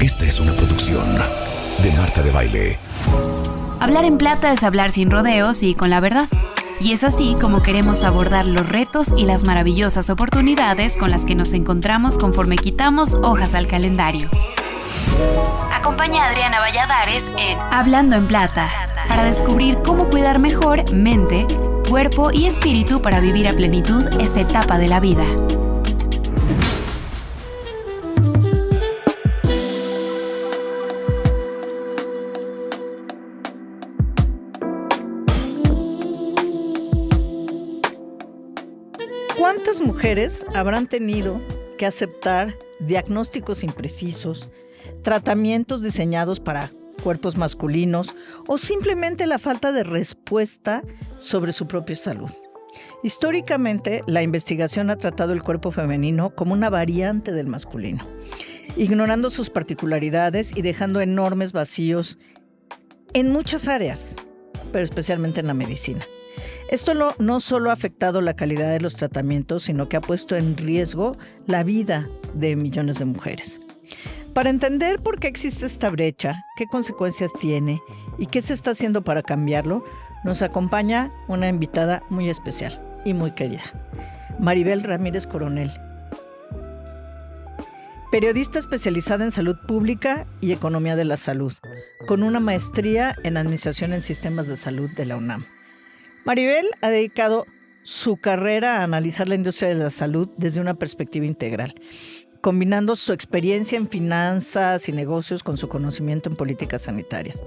Esta es una producción de Marta de Baile. Hablar en plata es hablar sin rodeos y con la verdad. Y es así como queremos abordar los retos y las maravillosas oportunidades con las que nos encontramos conforme quitamos hojas al calendario. Acompaña a Adriana Valladares en Hablando en Plata para descubrir cómo cuidar mejor mente, cuerpo y espíritu para vivir a plenitud esta etapa de la vida. ¿Cuántas mujeres habrán tenido que aceptar diagnósticos imprecisos, tratamientos diseñados para cuerpos masculinos o simplemente la falta de respuesta sobre su propia salud? Históricamente, la investigación ha tratado el cuerpo femenino como una variante del masculino, ignorando sus particularidades y dejando enormes vacíos en muchas áreas, pero especialmente en la medicina. Esto no solo ha afectado la calidad de los tratamientos, sino que ha puesto en riesgo la vida de millones de mujeres. Para entender por qué existe esta brecha, qué consecuencias tiene y qué se está haciendo para cambiarlo, nos acompaña una invitada muy especial y muy querida, Maribel Ramírez Coronel, periodista especializada en salud pública y economía de la salud, con una maestría en administración en sistemas de salud de la UNAM. Maribel ha dedicado su carrera a analizar la industria de la salud desde una perspectiva integral, combinando su experiencia en finanzas y negocios con su conocimiento en políticas sanitarias.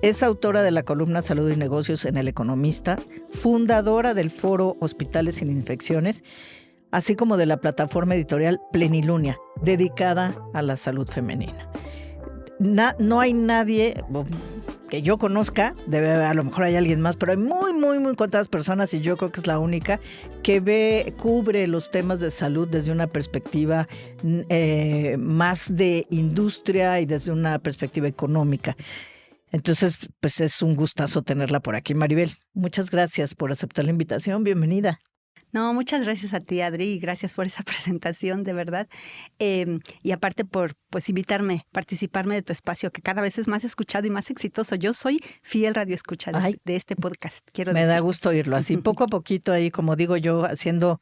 Es autora de la columna Salud y Negocios en El Economista, fundadora del foro Hospitales sin Infecciones, así como de la plataforma editorial Plenilunea, dedicada a la salud femenina. No hay nadie que yo conozca, a lo mejor hay alguien más, pero hay muy contadas personas, y yo creo que es la única, que cubre los temas de salud desde una perspectiva más de industria y desde una perspectiva económica. Entonces, pues es un gustazo tenerla por aquí. Maribel, muchas gracias por aceptar la invitación. Bienvenida. No, muchas gracias a ti, Adri, y gracias por esa presentación, de verdad. Y aparte por participarme de tu espacio, que cada vez es más escuchado y más exitoso. Yo soy fiel radioescucha de este podcast, quiero decir. Me da gusto oírlo así, poco a poquito ahí, como digo yo, haciendo,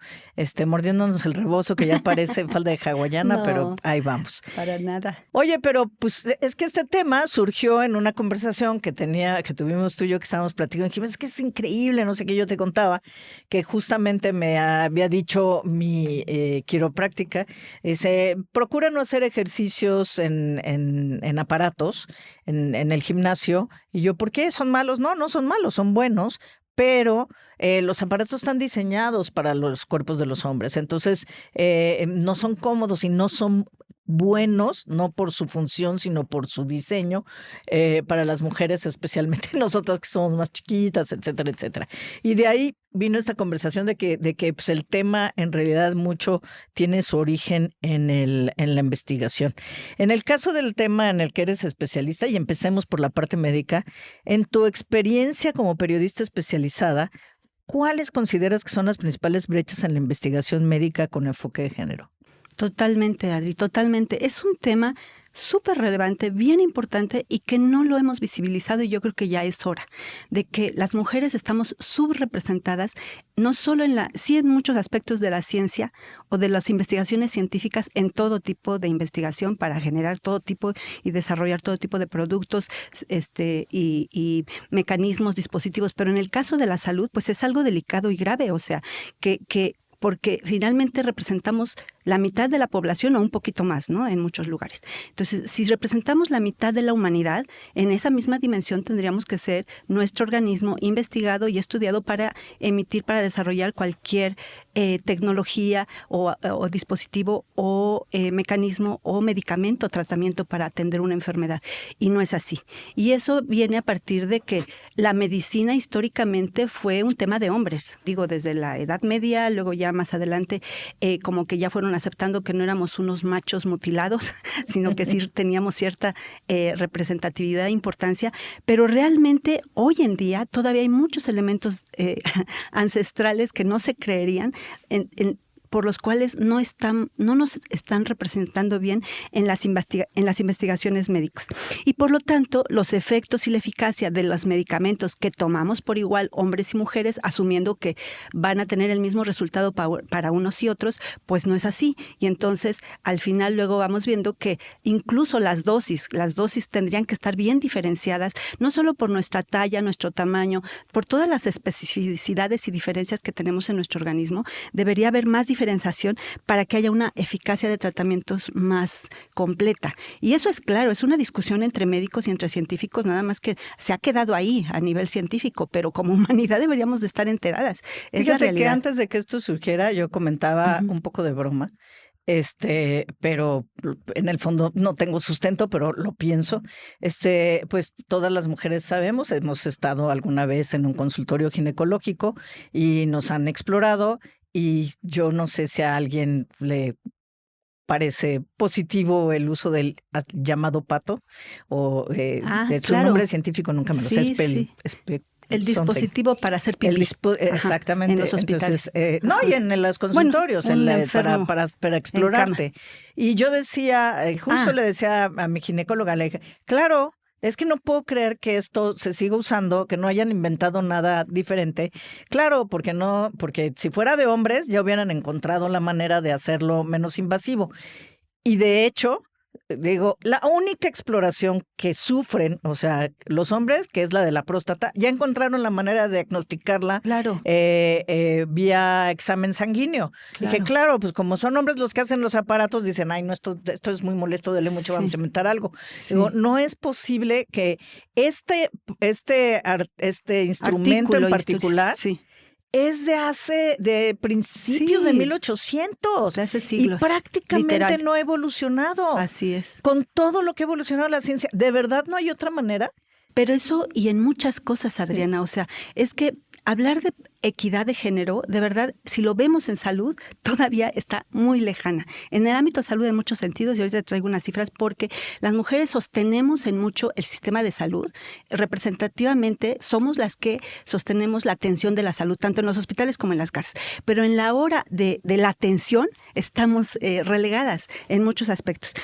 mordiéndonos el rebozo, que ya parece falda de hawaiana, no, pero ahí vamos. Para nada. Oye, pero pues es que este tema surgió en una conversación que tuvimos tú y yo, que estábamos platicando, y dijimos, es que es increíble, no sé qué, yo te contaba, que justamente me había dicho mi quiropráctica, procura no hacer ejercicios en aparatos, en el gimnasio. Y yo, ¿por qué? ¿Son malos? No son malos, son buenos, pero los aparatos están diseñados para los cuerpos de los hombres. Entonces, no son cómodos y no son buenos, no por su función, sino por su diseño, para las mujeres, especialmente nosotras que somos más chiquitas, etcétera, etcétera. Y de ahí vino esta conversación de que pues, el tema en realidad mucho tiene su origen en la investigación. En el caso del tema en el que eres especialista, y empecemos por la parte médica, en tu experiencia como periodista especializada, ¿cuáles consideras que son las principales brechas en la investigación médica con enfoque de género? Totalmente, Adri, totalmente. Es un tema súper relevante, bien importante y que no lo hemos visibilizado, y yo creo que ya es hora de que las mujeres estamos subrepresentadas, no solo sí en muchos aspectos de la ciencia o de las investigaciones científicas, en todo tipo de investigación para generar todo tipo y desarrollar todo tipo de productos y mecanismos, dispositivos, pero en el caso de la salud, pues es algo delicado y grave, o sea, porque finalmente representamos la mitad de la población o un poquito más, ¿no? En muchos lugares. Entonces, si representamos la mitad de la humanidad, en esa misma dimensión tendríamos que ser nuestro organismo investigado y estudiado para desarrollar cualquier tecnología o dispositivo o mecanismo o medicamento, tratamiento para atender una enfermedad. Y no es así. Y eso viene a partir de que la medicina históricamente fue un tema de hombres. Digo, desde la Edad Media, luego ya más adelante, como que ya fueron aceptando que no éramos unos machos mutilados, sino que sí teníamos cierta representatividad e importancia, pero realmente hoy en día todavía hay muchos elementos ancestrales que no se creerían por los cuales no nos están representando bien en las investigaciones médicas. Y por lo tanto, los efectos y la eficacia de los medicamentos que tomamos por igual hombres y mujeres, asumiendo que van a tener el mismo resultado para unos y otros, pues no es así. Y entonces, al final, luego vamos viendo que incluso las dosis tendrían que estar bien diferenciadas, no solo por nuestra talla, nuestro tamaño, por todas las especificidades y diferencias que tenemos en nuestro organismo. Debería haber más diferenciación para que haya una eficacia de tratamientos más completa. Y eso es claro, es una discusión entre médicos y entre científicos, nada más que se ha quedado ahí a nivel científico, pero como humanidad deberíamos de estar enteradas. Es la Fíjate realidad. que antes de que esto surgiera, yo comentaba un poco de broma, pero en el fondo no tengo sustento, pero lo pienso. Pues todas las mujeres sabemos, hemos estado alguna vez en un consultorio ginecológico y nos han explorado, y yo no sé si a alguien le parece positivo el uso del llamado pato, o de su claro. nombre científico nunca me lo sé. El dispositivo para hacer pipí. Exactamente. En los hospitales. Entonces, y en los consultorios, para explorarte. Y yo decía, justo le decía a mi ginecóloga, le dije, claro, es que no puedo creer que esto se siga usando, que no hayan inventado nada diferente. Claro, porque si fuera de hombres ya hubieran encontrado la manera de hacerlo menos invasivo. Y de hecho, digo, la única exploración que sufren, o sea, los hombres, que es la de la próstata, ya encontraron la manera de diagnosticarla vía examen sanguíneo. Claro. Dije, claro, pues como son hombres los que hacen los aparatos, dicen, ay, no, esto es muy molesto, duele mucho, vamos a inventar algo. Sí. Digo, no es posible que este instrumento en particular es de principios de 1800. De hace siglos. Y prácticamente literal. No ha evolucionado. Así es. Con todo lo que ha evolucionado la ciencia. ¿De verdad no hay otra manera? Pero eso, y en muchas cosas, Adriana, o sea, es que hablar de equidad de género, de verdad, si lo vemos en salud, todavía está muy lejana. En el ámbito de salud en muchos sentidos, y ahorita traigo unas cifras, porque las mujeres sostenemos en mucho el sistema de salud. Representativamente somos las que sostenemos la atención de la salud, tanto en los hospitales como en las casas. Pero en la hora de la atención estamos relegadas en muchos aspectos.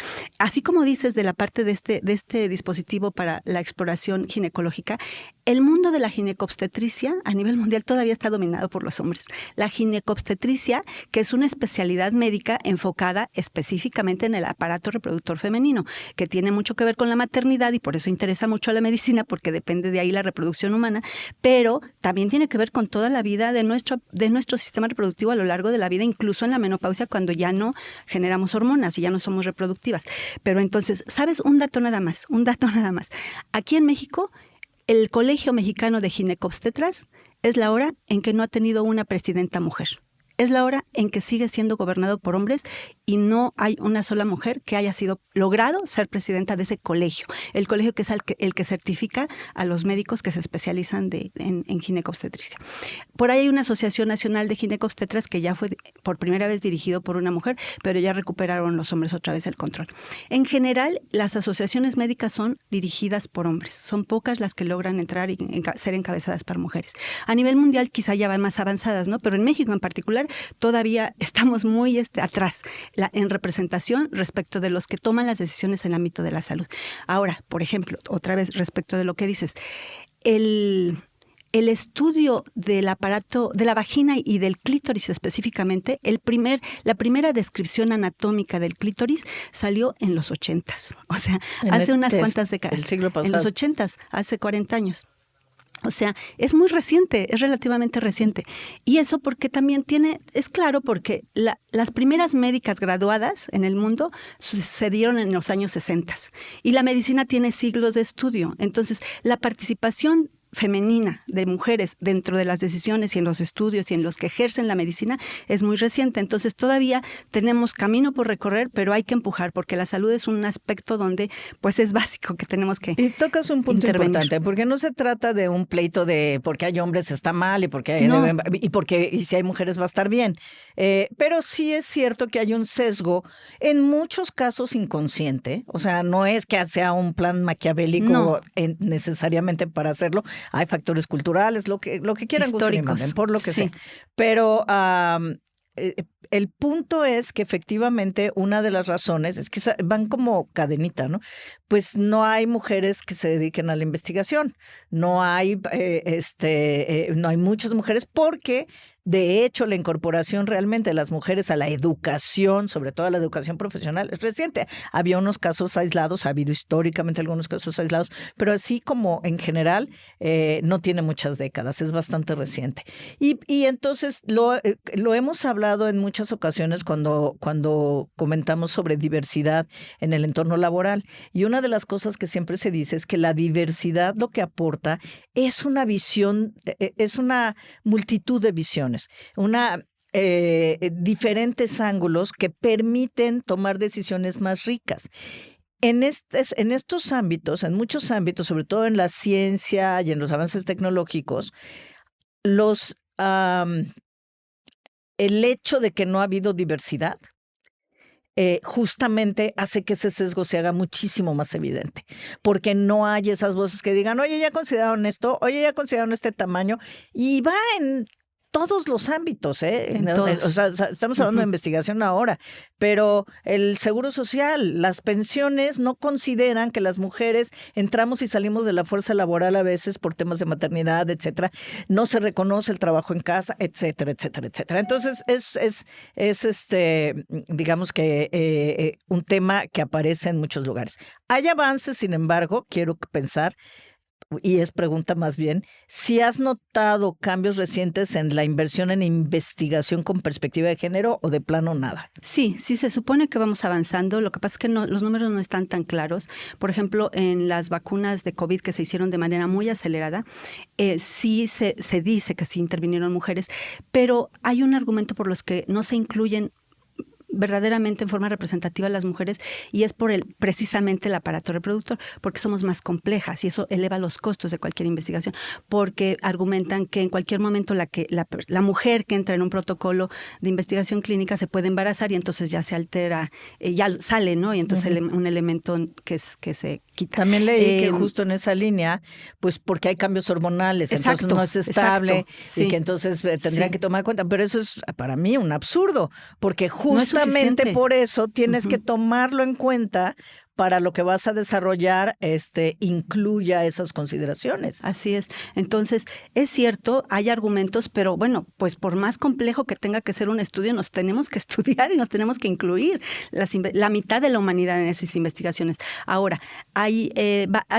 Así como dices de la parte de este dispositivo para la exploración ginecológica, el mundo de la ginecobstetricia a nivel mundial todavía está dominado por los hombres. La ginecobstetricia, que es una especialidad médica enfocada específicamente en el aparato reproductor femenino, que tiene mucho que ver con la maternidad y por eso interesa mucho a la medicina, porque depende de ahí la reproducción humana, pero también tiene que ver con toda la vida de nuestro sistema reproductivo a lo largo de la vida, incluso en la menopausia, cuando ya no generamos hormonas y ya no somos reproductivas. Pero entonces, ¿sabes? Un dato nada más. Aquí en México, el Colegio Mexicano de Ginecobstetras es la hora en que no ha tenido una presidenta mujer. Es la hora en que sigue siendo gobernado por hombres y no hay una sola mujer que haya logrado ser presidenta de ese colegio. El colegio que es el que certifica a los médicos que se especializan en ginecobstetricia. Por ahí hay una Asociación Nacional de Ginecobstetras que ya fue por primera vez dirigido por una mujer, pero ya recuperaron los hombres otra vez el control. En general, las asociaciones médicas son dirigidas por hombres. Son pocas las que logran entrar y ser encabezadas por mujeres. A nivel mundial quizá ya van más avanzadas, ¿no? Pero en México en particular todavía estamos muy atrás en representación respecto de los que toman las decisiones en el ámbito de la salud. Ahora, por ejemplo, otra vez respecto de lo que dices, el estudio del aparato, de la vagina y del clítoris específicamente, la primera descripción anatómica del clítoris salió en los 80s. O sea, hace unas cuantas décadas. El siglo pasado. En los 80s, hace 40 años. O sea, es muy reciente, es relativamente reciente. Y eso porque también es claro porque las primeras médicas graduadas en el mundo sucedieron en los años 60 y la medicina tiene siglos de estudio. Entonces, la participación femenina de mujeres dentro de las decisiones y en los estudios y en los que ejercen la medicina es muy reciente. Entonces todavía tenemos camino por recorrer, pero hay que empujar porque la salud es un aspecto donde pues es básico que tenemos que Y tocas un punto importante, porque no se trata de un pleito de porque hay hombres está mal y y si hay mujeres va a estar bien. Pero sí es cierto que hay un sesgo, en muchos casos inconsciente, o sea, no es que sea un plan maquiavélico necesariamente para hacerlo. Hay factores culturales, lo que quieran, históricos, por lo que sea. Pero el punto es que efectivamente una de las razones es que van como cadenita, ¿no? Pues no hay mujeres que se dediquen a la investigación, no hay, no hay muchas mujeres porque de hecho la incorporación realmente de las mujeres a la educación, sobre todo a la educación profesional, es reciente. Había unos casos aislados, ha habido históricamente algunos casos aislados, pero así como en general no tiene muchas décadas, es bastante reciente. Y entonces lo hemos hablado en muchas ocasiones cuando comentamos sobre diversidad en el entorno laboral. Y una de las cosas que siempre se dice es que la diversidad lo que aporta es una visión, es una multitud de visiones, diferentes ángulos que permiten tomar decisiones más ricas. En estos ámbitos, en muchos ámbitos, sobre todo en la ciencia y en los avances tecnológicos, el hecho de que no ha habido diversidad justamente hace que ese sesgo se haga muchísimo más evidente, porque no hay esas voces que digan, oye, ya consideraron esto, oye, ya consideraron este tamaño, y va en todos los ámbitos, En todos. O sea, estamos hablando de investigación ahora, pero el seguro social, las pensiones no consideran que las mujeres entramos y salimos de la fuerza laboral a veces por temas de maternidad, etcétera. No se reconoce el trabajo en casa, etcétera, etcétera, etcétera. Entonces es digamos que un tema que aparece en muchos lugares. Hay avances, sin embargo, quiero pensar, y es pregunta más bien, si has notado cambios recientes en la inversión en investigación con perspectiva de género o de plano nada. Sí, se supone que vamos avanzando. Lo que pasa es que los números no están tan claros. Por ejemplo, en las vacunas de COVID que se hicieron de manera muy acelerada, sí se dice que sí intervinieron mujeres, pero hay un argumento por los que no se incluyen verdaderamente en forma representativa a las mujeres, y es por precisamente el aparato reproductor, porque somos más complejas y eso eleva los costos de cualquier investigación, porque argumentan que en cualquier momento la mujer que entra en un protocolo de investigación clínica se puede embarazar y entonces ya se altera, ya sale, ¿no? Y entonces un elemento que se quita. También leí que justo en esa línea, pues porque hay cambios hormonales, exacto, entonces no es estable, exacto, sí, y que entonces tendrían que tomar en cuenta, pero eso es para mí un absurdo, porque justamente por eso tienes que tomarlo en cuenta para lo que vas a desarrollar, incluya esas consideraciones. Así es. Entonces, es cierto, hay argumentos, pero bueno, pues por más complejo que tenga que ser un estudio, nos tenemos que estudiar y nos tenemos que incluir la mitad de la humanidad en esas investigaciones. Ahora, hay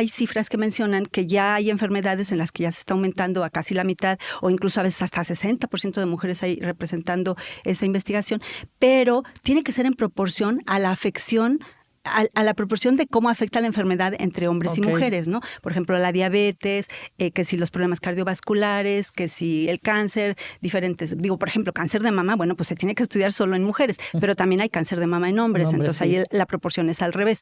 cifras que mencionan que ya hay enfermedades en las que ya se está aumentando a casi la mitad, o incluso a veces hasta 60% de mujeres ahí representando esa investigación, pero tiene que ser en proporción a la afección, a la proporción de cómo afecta la enfermedad entre hombres y mujeres, ¿no? Por ejemplo, la diabetes, que si los problemas cardiovasculares, que si el cáncer, diferentes. Digo, por ejemplo, cáncer de mama, bueno, pues se tiene que estudiar solo en mujeres, pero también hay cáncer de mama en hombres, entonces ahí la proporción es al revés.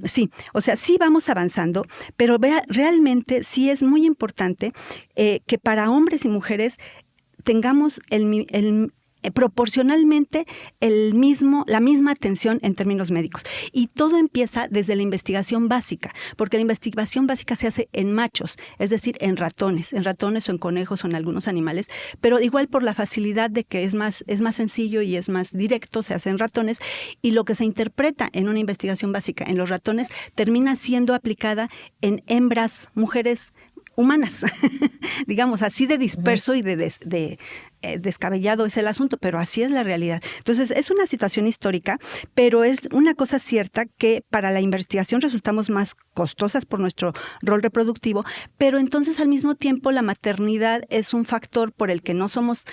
Sí, o sea, sí vamos avanzando, pero realmente sí es muy importante que para hombres y mujeres tengamos proporcionalmente la misma atención en términos médicos. Y todo empieza desde la investigación básica, porque la investigación básica se hace en machos, es decir, en ratones o en conejos o en algunos animales, pero igual por la facilidad de que es más sencillo y es más directo, se hace en ratones, y lo que se interpreta en una investigación básica en los ratones termina siendo aplicada en hembras, mujeres humanas, digamos, así de disperso y de descabellado es el asunto, pero así es la realidad. Entonces, es una situación histórica, pero es una cosa cierta que para la investigación resultamos más costosas por nuestro rol reproductivo, pero entonces al mismo tiempo la maternidad es un factor por el que no somos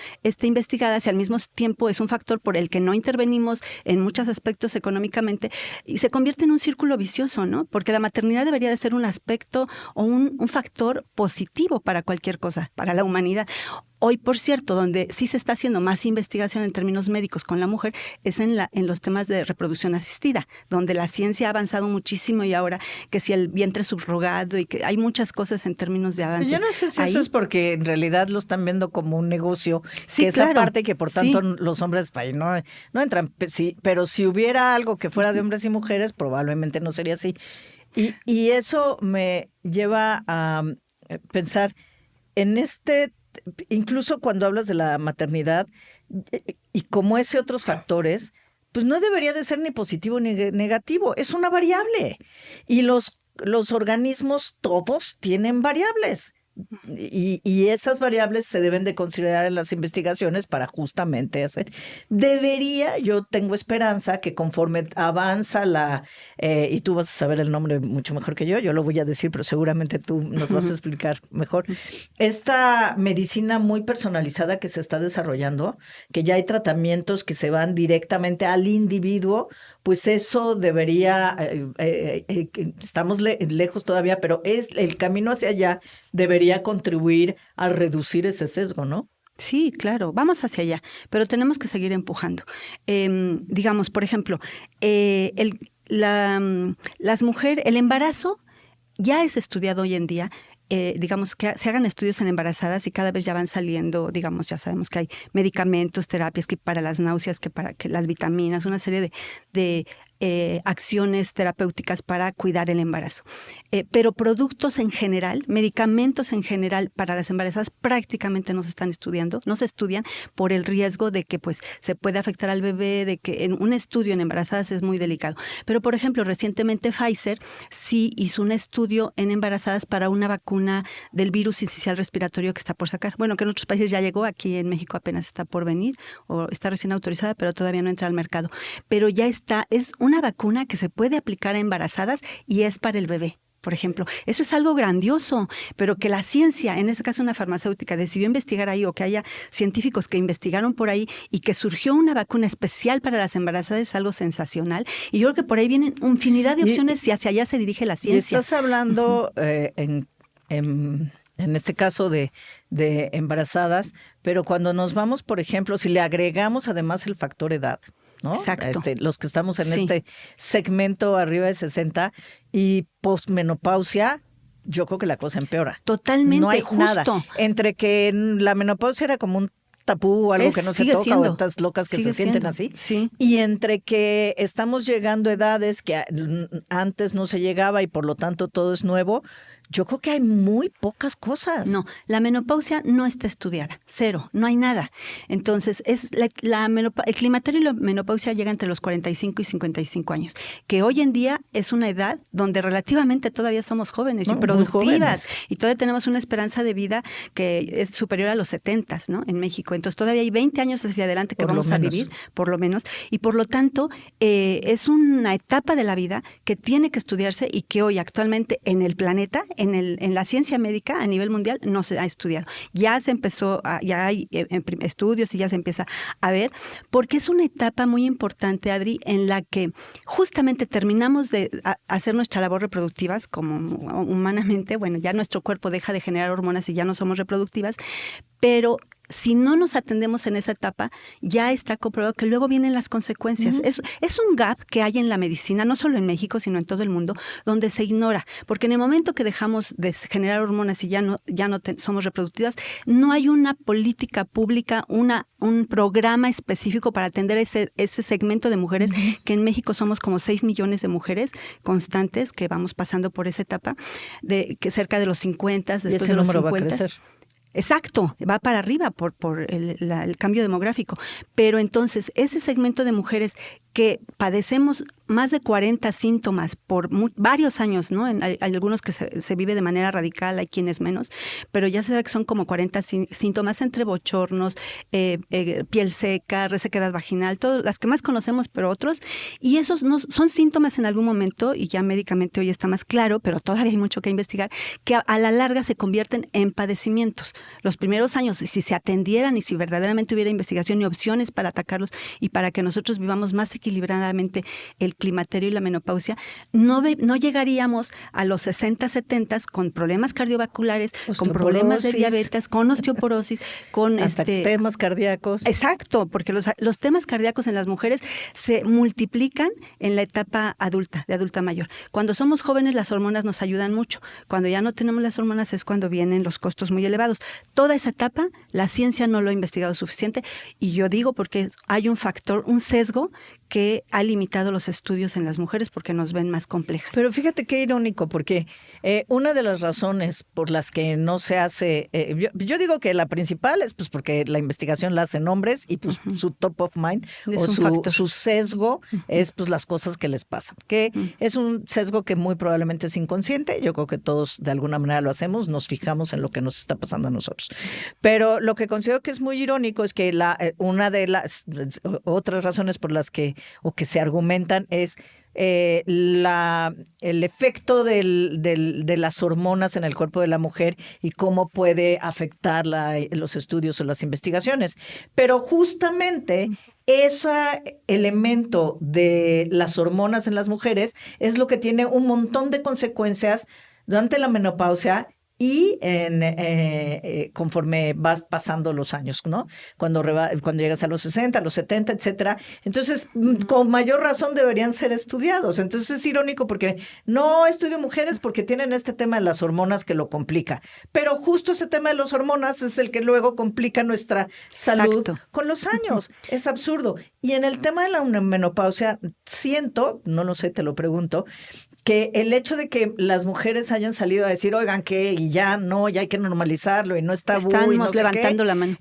investigadas y al mismo tiempo es un factor por el que no intervenimos en muchos aspectos económicamente y se convierte en un círculo vicioso, ¿no? Porque la maternidad debería de ser un aspecto o un factor positivo para cualquier cosa, para la humanidad. Hoy, por cierto, donde sí se está haciendo más investigación en términos médicos con la mujer es en los temas de reproducción asistida, donde la ciencia ha avanzado muchísimo y ahora que si el vientre subrogado y que hay muchas cosas en términos de avances. Yo no sé si eso es porque en realidad lo están viendo como un negocio, sí, que claro, esa parte que por tanto los hombres no entran, sí, pero si hubiera algo que fuera de hombres y mujeres, probablemente no sería así. Y eso me lleva a pensar en este incluso cuando hablas de la maternidad y como ese otros factores, pues no debería de ser ni positivo ni negativo, es una variable. Y los organismos todos tienen variables. Y esas variables se deben de considerar en las investigaciones para justamente hacer. Yo tengo esperanza que conforme avanza y tú vas a saber el nombre mucho mejor que yo lo voy a decir, pero seguramente tú nos vas a explicar mejor. Esta medicina muy personalizada que se está desarrollando, que ya hay tratamientos que se van directamente al individuo, pues eso debería, estamos lejos todavía, pero el camino hacia allá debería contribuir a reducir ese sesgo, ¿no? Sí, claro, vamos hacia allá, pero tenemos que seguir empujando. Digamos, por ejemplo, el embarazo ya es estudiado hoy en día. Digamos que se hagan estudios en embarazadas y cada vez ya van saliendo, digamos, ya sabemos que hay medicamentos, terapias que para las náuseas, que para que las vitaminas, una serie de acciones terapéuticas para cuidar el embarazo. Pero productos en general, medicamentos en general para las embarazadas prácticamente no se estudian por el riesgo de que pues se puede afectar al bebé, de que en un estudio en embarazadas es muy delicado. Pero, por ejemplo, recientemente Pfizer sí hizo un estudio en embarazadas para una vacuna del virus sincicial respiratorio que está por sacar. Bueno, que en otros países ya llegó, aquí en México apenas está por venir o está recién autorizada, pero todavía no entra al mercado. Pero ya está, es una vacuna que se puede aplicar a embarazadas y es para el bebé. Por ejemplo, eso es algo grandioso, pero que la ciencia, en este caso una farmacéutica, decidió investigar ahí o que haya científicos que investigaron por ahí y que surgió una vacuna especial para las embarazadas es algo sensacional. Y yo creo que por ahí vienen infinidad de opciones y hacia allá se dirige la ciencia. Y estás hablando en este caso de embarazadas, pero cuando nos vamos, por ejemplo, si le agregamos además el factor edad, ¿no? Exacto. Los que estamos en este segmento arriba de 60 y posmenopausia, yo creo que la cosa empeora. Totalmente, no hay justo. Nada. Entre que la menopausia era como un tabú o algo que no se toca o estas locas que se sienten así. Sí. Y entre que estamos llegando a edades que antes no se llegaba y por lo tanto todo es nuevo, yo creo que hay muy pocas cosas. No, la menopausia no está estudiada, cero, no hay nada. Entonces, el climaterio y la menopausia llega entre los 45 y 55 años, que hoy en día es una edad donde relativamente todavía somos jóvenes y productivas y todavía tenemos una esperanza de vida que es superior a los 70, ¿no? En México. Entonces, todavía hay 20 años hacia adelante que vamos a vivir, por lo menos, y por lo tanto, es una etapa de la vida que tiene que estudiarse y que hoy actualmente en el planeta, en la ciencia médica a nivel mundial no se ha estudiado. Ya se empezó, ya hay estudios y ya se empieza a ver, porque es una etapa muy importante, Adri, en la que justamente terminamos de hacer nuestra labor reproductiva como humanamente, bueno, ya nuestro cuerpo deja de generar hormonas y ya no somos reproductivas, pero si no nos atendemos en esa etapa, ya está comprobado que luego vienen las consecuencias. Uh-huh. Es un gap que hay en la medicina, no solo en México, sino en todo el mundo, donde se ignora. Porque en el momento que dejamos de generar hormonas y ya no somos reproductivas, no hay una política pública, un programa específico para atender ese segmento de mujeres, uh-huh, que en México somos como 6 millones de mujeres constantes que vamos pasando por esa etapa, que cerca de los 50, después de los 50. Va a crecer. Exacto, va para arriba por el cambio demográfico. Pero entonces, ese segmento de mujeres que padecemos más de 40 síntomas por varios años, ¿no? Hay algunos que se vive de manera radical, hay quienes menos, pero ya se sabe que son como 40 síntomas entre bochornos, piel seca, resequedad vaginal, todas las que más conocemos, pero otros. Y esos no son síntomas en algún momento, y ya médicamente hoy está más claro, pero todavía hay mucho que investigar, que a la larga se convierten en padecimientos. Los primeros años, si se atendieran y si verdaderamente hubiera investigación y opciones para atacarlos y para que nosotros vivamos más equilibradamente el climaterio y la menopausia, no llegaríamos a los 60, 70 con problemas cardiovasculares, con problemas de diabetes, con osteoporosis, con hasta temas cardíacos. Exacto, porque los temas cardíacos en las mujeres se multiplican en la etapa adulta, de adulta mayor. Cuando somos jóvenes las hormonas nos ayudan mucho. Cuando ya no tenemos las hormonas es cuando vienen los costos muy elevados. Toda esa etapa la ciencia no lo ha investigado suficiente y yo digo porque hay un factor, un sesgo que ha limitado los estudios en las mujeres porque nos ven más complejas. Pero fíjate qué irónico, porque una de las razones por las que no se hace, yo digo que la principal es pues porque la investigación la hacen hombres y pues su top of mind Es o su sesgo es pues las cosas que les pasan, que es un sesgo que muy probablemente es inconsciente. Yo creo que todos de alguna manera lo hacemos, nos fijamos en lo que nos está pasando a nosotros. Pero lo que considero que es muy irónico es que una de las otras razones por las que se argumentan es el efecto de las hormonas en el cuerpo de la mujer y cómo puede afectar los estudios o las investigaciones. Pero justamente ese elemento de las hormonas en las mujeres es lo que tiene un montón de consecuencias durante la menopausia y conforme vas pasando los años, ¿no? Cuando llegas a los 60, a los 70, etcétera. Entonces, con mayor razón deberían ser estudiados. Entonces, es irónico porque no estudio mujeres porque tienen este tema de las hormonas que lo complica. Pero justo ese tema de las hormonas es el que luego complica nuestra salud. Exacto. Con los años. Es absurdo. Y en el tema de la menopausia, siento, no lo sé, te lo pregunto, que el hecho de que las mujeres hayan salido a decir, oigan, que y ya hay que normalizarlo y no está Estamos y no sé levantando qué, la mano.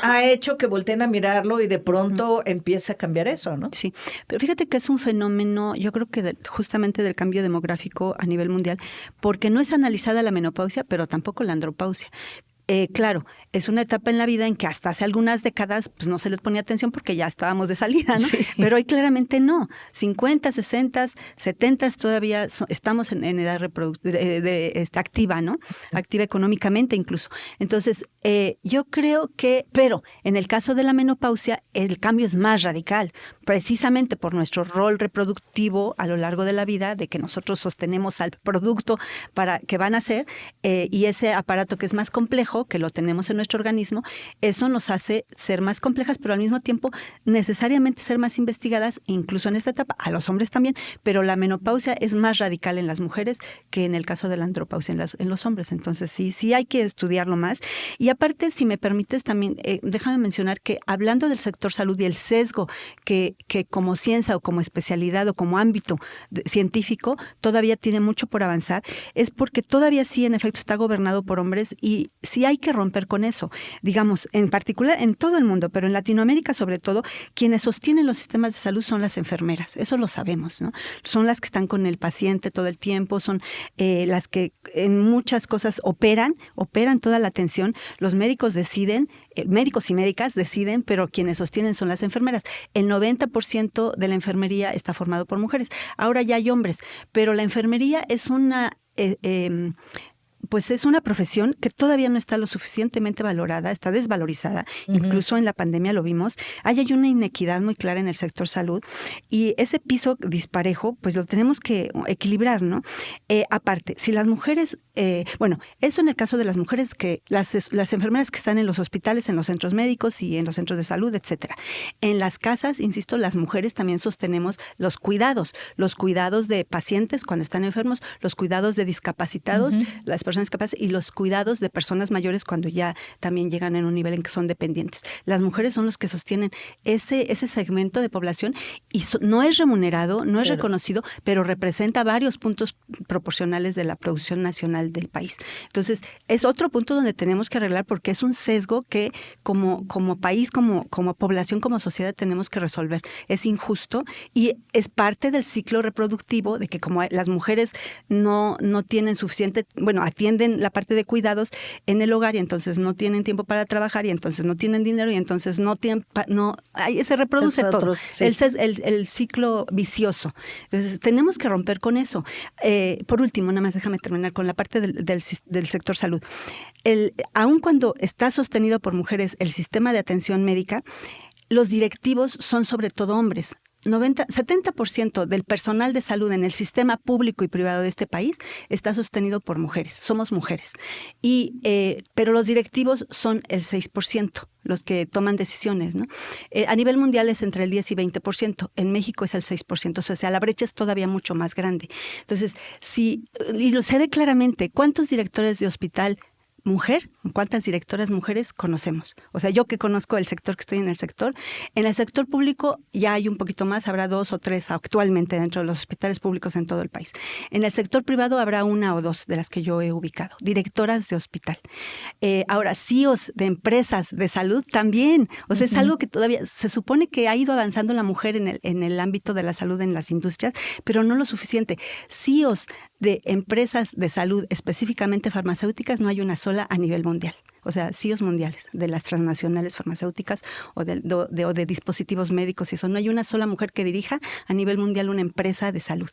Ha hecho que volteen a mirarlo y de pronto empiece a cambiar eso, ¿no? Sí, pero fíjate que es un fenómeno, yo creo que justamente del cambio demográfico a nivel mundial, porque no es analizada la menopausia, pero tampoco la andropausia. Claro, es una etapa en la vida en que hasta hace algunas décadas pues no se les ponía atención porque ya estábamos de salida, ¿no? Sí. Pero hoy claramente no. 50, 60, 70 todavía estamos en edad activa, ¿no? Activa económicamente incluso. Entonces, yo creo que, pero en el caso de la menopausia, el cambio es más radical, precisamente por nuestro rol reproductivo a lo largo de la vida, de que nosotros sostenemos al producto para que van a nacer, y ese aparato que es más complejo, que lo tenemos en nuestro organismo, eso nos hace ser más complejas, pero al mismo tiempo necesariamente ser más investigadas, incluso en esta etapa, a los hombres también, pero la menopausia es más radical en las mujeres que en el caso de la andropausia en los hombres. Entonces sí hay que estudiarlo más. Y aparte, si me permites también, déjame mencionar que hablando del sector salud y el sesgo que como ciencia o como especialidad o como ámbito científico todavía tiene mucho por avanzar, es porque todavía sí en efecto está gobernado por hombres y sí hay que romper con eso. Digamos, en particular en todo el mundo, pero en Latinoamérica sobre todo, quienes sostienen los sistemas de salud son las enfermeras. Eso lo sabemos, ¿no? Son las que están con el paciente todo el tiempo, son las que en muchas cosas operan toda la atención. Los médicos deciden, médicos y médicas deciden, pero quienes sostienen son las enfermeras. El 90% de la enfermería está formado por mujeres. Ahora ya hay hombres, pero la enfermería es pues es una profesión que todavía no está lo suficientemente valorada, está desvalorizada, incluso en la pandemia lo vimos. Hay una inequidad muy clara en el sector salud y ese piso disparejo, pues lo tenemos que equilibrar, ¿no? Aparte, si las mujeres, eso en el caso de las mujeres, que las enfermeras que están en los hospitales, en los centros médicos y en los centros de salud, etcétera. En las casas, insisto, las mujeres también sostenemos los cuidados de pacientes cuando están enfermos, los cuidados de discapacitados, las personas capaces y los cuidados de personas mayores cuando ya también llegan en un nivel en que son dependientes. Las mujeres son los que sostienen ese segmento de población y no es remunerado, no es reconocido, pero representa varios puntos proporcionales de la producción nacional del país. Entonces, es otro punto donde tenemos que arreglar porque es un sesgo que como país, como población, como sociedad tenemos que resolver. Es injusto y es parte del ciclo reproductivo de que como las mujeres no tienen suficiente, atienden la parte de cuidados en el hogar y entonces no tienen tiempo para trabajar y entonces no tienen dinero y entonces ahí se reproduce todo. Sí. El ciclo vicioso. Entonces tenemos que romper con eso. Por último, nada más déjame terminar con la parte del sector salud. Aun cuando está sostenido por mujeres el sistema de atención médica, los directivos son sobre todo hombres. 70% del personal de salud en el sistema público y privado de este país está sostenido por mujeres. Somos mujeres. Pero los directivos son el 6%, los que toman decisiones, ¿no? A nivel mundial es entre el 10 y 20%. En México es el 6%. O sea, la brecha es todavía mucho más grande. Entonces, y se ve claramente cuántos directores de hospital mujer, cuántas directoras mujeres conocemos. O sea, yo que conozco el sector, que estoy en el sector público ya hay un poquito más, habrá 2 o 3 actualmente dentro de los hospitales públicos en todo el país. En el sector privado habrá 1 o 2 de las que yo he ubicado, directoras de hospital. Ahora, CEOs de empresas de salud también. O sea, es algo que todavía se supone que ha ido avanzando la mujer en el ámbito de la salud en las industrias, pero no lo suficiente. CEOs de empresas de salud, específicamente farmacéuticas, no hay una sola a nivel mundial. O sea, CEOs mundiales de las transnacionales farmacéuticas o de dispositivos médicos y eso. No hay una sola mujer que dirija a nivel mundial una empresa de salud.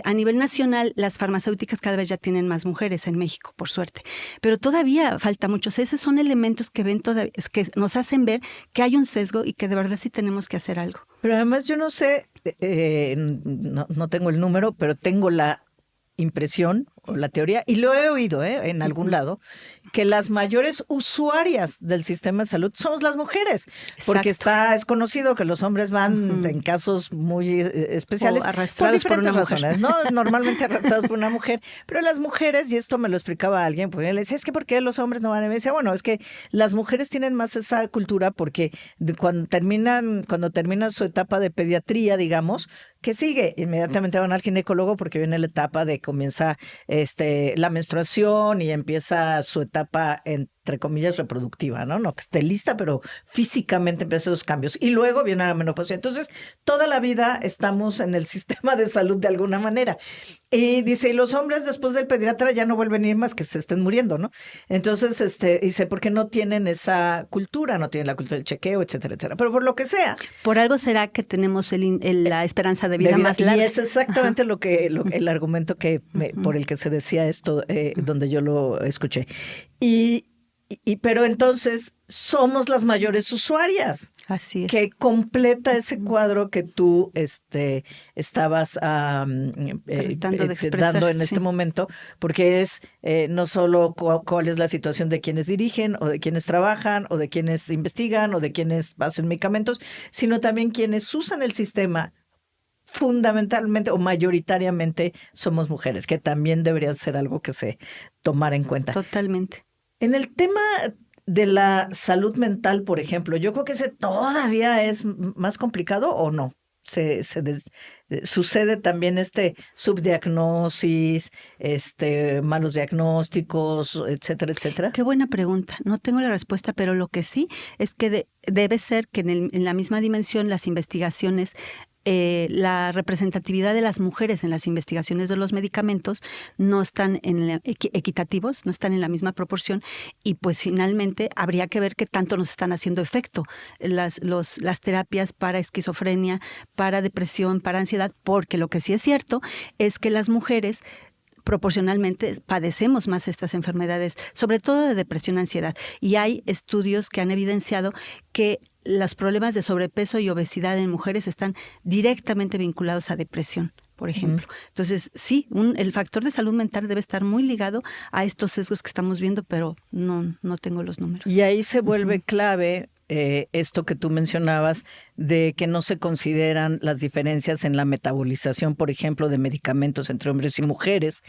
A nivel nacional, las farmacéuticas cada vez ya tienen más mujeres en México, por suerte. Pero todavía falta mucho. Esos son elementos que nos hacen ver que hay un sesgo y que de verdad sí tenemos que hacer algo. Pero además yo no sé, no tengo el número, pero tengo la impresión o la teoría, y lo he oído en algún lado, que las mayores usuarias del sistema de salud somos las mujeres, porque es conocido que los hombres van en casos muy especiales o arrastrados por diferentes por una razones, ¿no? Normalmente arrastrados por una mujer, pero las mujeres, y esto me lo explicaba alguien, porque él decía, es que ¿por qué los hombres no van? Y me decía, bueno, es que las mujeres tienen más esa cultura porque cuando terminan su etapa de pediatría, digamos, ¿qué sigue? Inmediatamente van al ginecólogo porque viene la etapa de comienza la menstruación y empieza su etapa entre comillas reproductiva, ¿no? No que esté lista, pero físicamente empiezan esos cambios. Y luego viene la menopausia. Entonces, toda la vida estamos en el sistema de salud de alguna manera. Y dice, y los hombres después del pediatra ya no vuelven a ir más que se estén muriendo, ¿no? Entonces, dice, ¿por qué no tienen esa cultura? No tienen la cultura del chequeo, etcétera, etcétera. Pero por lo que sea. Por algo será que tenemos la esperanza de vida más larga. Y es exactamente el argumento por el que se decía esto, donde yo lo escuché. Pero entonces somos las mayores usuarias. Así es. Que completa ese cuadro que tú estabas dando en este momento, porque es no solo cuál es la situación de quienes dirigen o de quienes trabajan o de quienes investigan o de quienes hacen medicamentos, sino también quienes usan el sistema. Fundamentalmente o mayoritariamente somos mujeres, que también debería ser algo que se tomara en cuenta. Totalmente. En el tema de la salud mental, por ejemplo, yo creo que ese todavía es más complicado, ¿o no? Sucede también subdiagnosis, malos diagnósticos, etcétera, etcétera. Qué buena pregunta. No tengo la respuesta, pero lo que sí es que debe ser que en la misma dimensión las investigaciones, la representatividad de las mujeres en las investigaciones de los medicamentos no están equitativos, no están en la misma proporción y pues finalmente habría que ver qué tanto nos están haciendo efecto las terapias para esquizofrenia, para depresión, para ansiedad, porque lo que sí es cierto es que las mujeres proporcionalmente padecemos más estas enfermedades, sobre todo de depresión y ansiedad. Y hay estudios que han evidenciado que los problemas de sobrepeso y obesidad en mujeres están directamente vinculados a depresión, por ejemplo. Entonces, sí, el factor de salud mental debe estar muy ligado a estos sesgos que estamos viendo, pero no tengo los números. Y ahí se vuelve clave esto que tú mencionabas de que no se consideran las diferencias en la metabolización, por ejemplo, de medicamentos entre hombres y mujeres,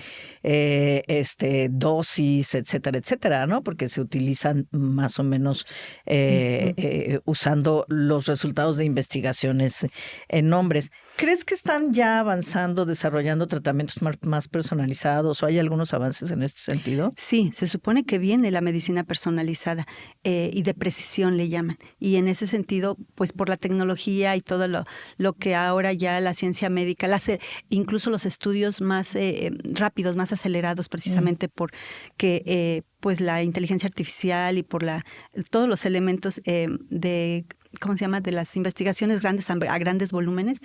dosis, etcétera, etcétera, ¿no? Porque se utilizan más o menos usando los resultados de investigaciones en hombres. ¿Crees que están ya avanzando, desarrollando tratamientos más personalizados o hay algunos avances en este sentido? Sí, se supone que viene la medicina personalizada y de precisión le llaman. Y en ese sentido, pues por la tecnología y todo lo que ahora ya la ciencia médica, incluso los estudios más rápidos, más acelerados precisamente por que pues la inteligencia artificial y por todos los elementos de las investigaciones grandes a grandes volúmenes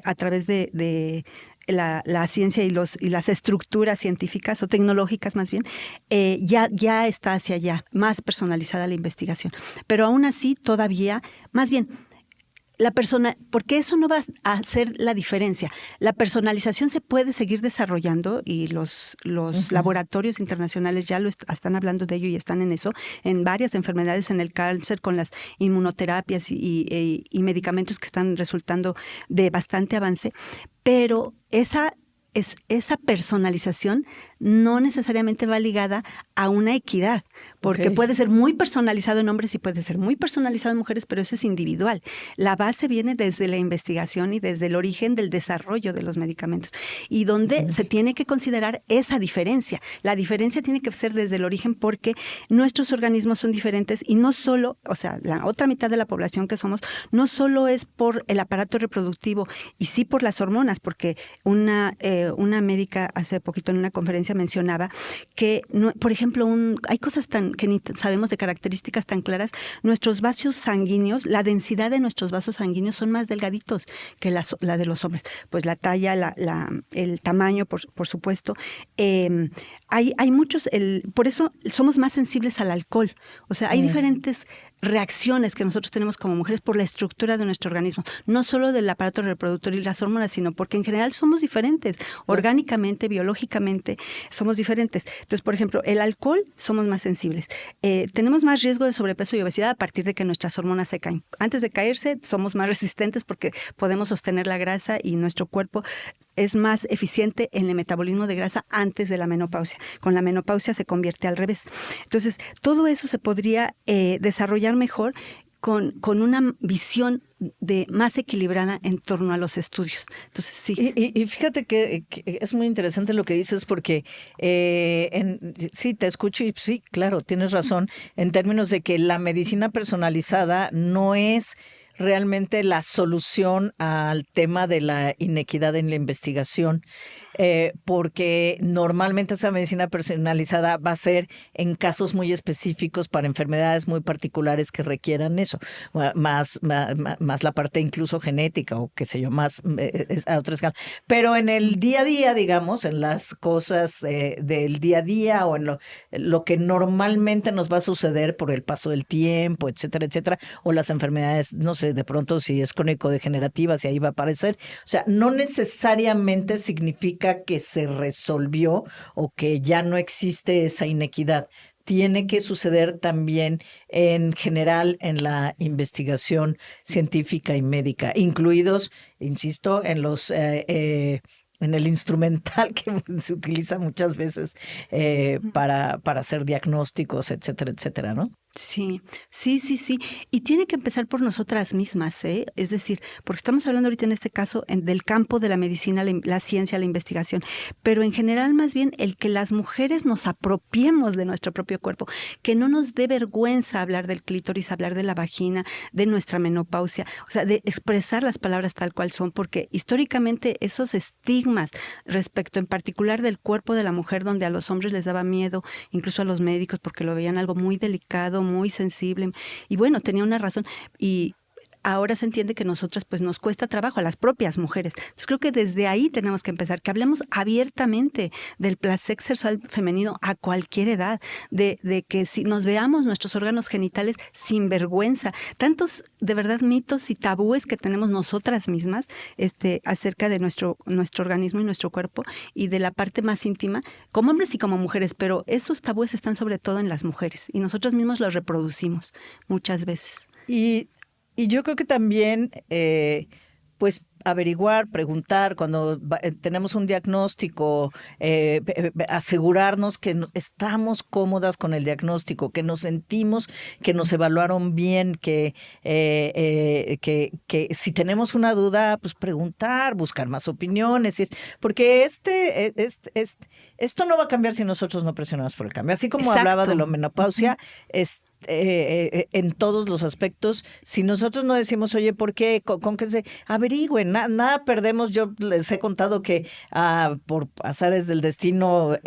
a través de la ciencia y las estructuras científicas o tecnológicas más bien, ya está hacia allá, más personalizada la investigación. Pero aún así todavía, más bien, porque eso no va a hacer la diferencia. La personalización se puede seguir desarrollando y los laboratorios internacionales ya están hablando de ello y están en eso, en varias enfermedades, en el cáncer, con las inmunoterapias y medicamentos que están resultando de bastante avance, pero esa personalización no necesariamente va ligada a una equidad, porque puede ser muy personalizado en hombres y puede ser muy personalizado en mujeres, pero eso es individual. La base viene desde la investigación y desde el origen del desarrollo de los medicamentos, y donde se tiene que considerar esa diferencia. La diferencia tiene que ser desde el origen porque nuestros organismos son diferentes y no solo, o sea, la otra mitad de la población que somos, no solo es por el aparato reproductivo y sí por las hormonas, porque una médica hace poquito en una conferencia mencionaba que, por ejemplo, hay cosas que ni sabemos de características tan claras. Nuestros vasos sanguíneos, la densidad de nuestros vasos sanguíneos son más delgaditos que la de los hombres. Pues la talla, el tamaño, por supuesto. Hay muchos, por eso somos más sensibles al alcohol. O sea, hay diferentes reacciones que nosotros tenemos como mujeres por la estructura de nuestro organismo, no solo del aparato reproductor y las hormonas, sino porque en general somos diferentes, orgánicamente, biológicamente, somos diferentes. Entonces, por ejemplo, el alcohol somos más sensibles. Tenemos más riesgo de sobrepeso y obesidad a partir de que nuestras hormonas se caen. Antes de caerse, somos más resistentes porque podemos sostener la grasa y nuestro cuerpo es más eficiente en el metabolismo de grasa antes de la menopausia. Con la menopausia se convierte al revés. Entonces, todo eso se podría desarrollar mejor con una visión más equilibrada en torno a los estudios. Entonces, sí. Y fíjate que es muy interesante lo que dices porque sí, te escucho y sí, claro, tienes razón en términos de que la medicina personalizada no es realmente la solución al tema de la inequidad en la investigación, porque normalmente esa medicina personalizada va a ser en casos muy específicos para enfermedades muy particulares que requieran eso, más la parte incluso genética o qué sé yo, más a otra escala. Pero en el día a día, digamos, en las cosas del día a día o en lo que normalmente nos va a suceder por el paso del tiempo, etcétera, etcétera, o las enfermedades, no sé, de pronto si es crónico-degenerativa, si ahí va a aparecer. O sea, no necesariamente significa que se resolvió o que ya no existe esa inequidad. Tiene que suceder también en general en la investigación científica y médica, incluidos, insisto, en en el instrumental que se utiliza muchas veces para hacer diagnósticos, etcétera, etcétera, ¿no? Sí. Y tiene que empezar por nosotras mismas, ¿eh? Es decir, porque estamos hablando ahorita en este caso del campo de la medicina, la ciencia, la investigación, pero en general más bien el que las mujeres nos apropiemos de nuestro propio cuerpo, que no nos dé vergüenza hablar del clítoris, hablar de la vagina, de nuestra menopausia, o sea, de expresar las palabras tal cual son, porque históricamente esos estigmas respecto en particular del cuerpo de la mujer, donde a los hombres les daba miedo, incluso a los médicos, porque lo veían algo muy delicado, muy sensible, y bueno, tenía una razón, y ahora se entiende que nosotras pues nos cuesta trabajo a las propias mujeres. Entonces creo que desde ahí tenemos que empezar, que hablemos abiertamente del placer sexual femenino a cualquier edad, de que si nos veamos nuestros órganos genitales sin vergüenza, tantos de verdad mitos y tabúes que tenemos nosotras mismas acerca de nuestro organismo y nuestro cuerpo y de la parte más íntima, como hombres y como mujeres, pero esos tabúes están sobre todo en las mujeres y nosotras mismos los reproducimos muchas veces. Y yo creo que también, pues, averiguar, preguntar, cuando tenemos un diagnóstico, asegurarnos que estamos cómodas con el diagnóstico, que nos sentimos que nos evaluaron bien, que si tenemos una duda, pues preguntar, buscar más opiniones, porque esto no va a cambiar si nosotros no presionamos por el cambio. Así como hablaba de la menopausia, en todos los aspectos, si nosotros no decimos, oye, ¿por qué? Con que se averigüen, nada perdemos. Yo les he contado que por azares del destino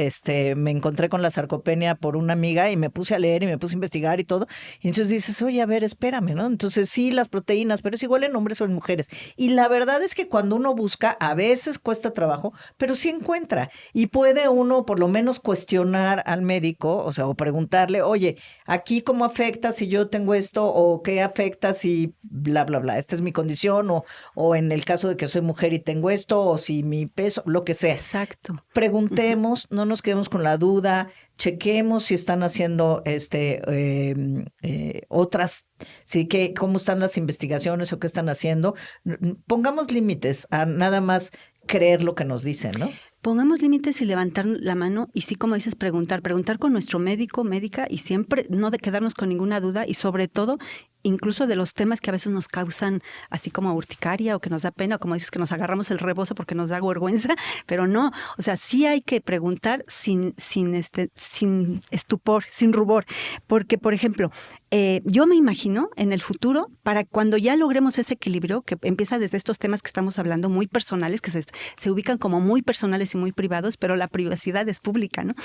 me encontré con la sarcopenia por una amiga y me puse a leer y me puse a investigar y todo, y entonces dices, oye, a ver, espérame, ¿no? Entonces sí, las proteínas, pero es igual en hombres o en mujeres, y la verdad es que cuando uno busca, a veces cuesta trabajo, pero sí encuentra, y puede uno por lo menos cuestionar al médico, o sea, o preguntarle, oye, aquí cómo afecta si yo tengo esto, o qué afecta si bla, bla, bla, esta es mi condición, o en el caso de que soy mujer y tengo esto, o si mi peso, lo que sea. Exacto. Preguntemos, no nos quedemos con la duda, chequemos si están haciendo otras, sí, cómo están las investigaciones o qué están haciendo. Pongamos límites a nada más creer lo que nos dicen, ¿no? Pongamos límites y levantar la mano y sí, como dices, preguntar con nuestro médico, médica y siempre no de quedarnos con ninguna duda y sobre todo incluso de los temas que a veces nos causan así como urticaria o que nos da pena o como dices que nos agarramos el rebozo porque nos da vergüenza, pero no, o sea, sí hay que preguntar sin estupor, sin rubor, porque por ejemplo, yo me imagino en el futuro, para cuando ya logremos ese equilibrio, que empieza desde estos temas que estamos hablando, muy personales, que se ubican como muy personales y muy privados, pero la privacidad es pública, ¿no?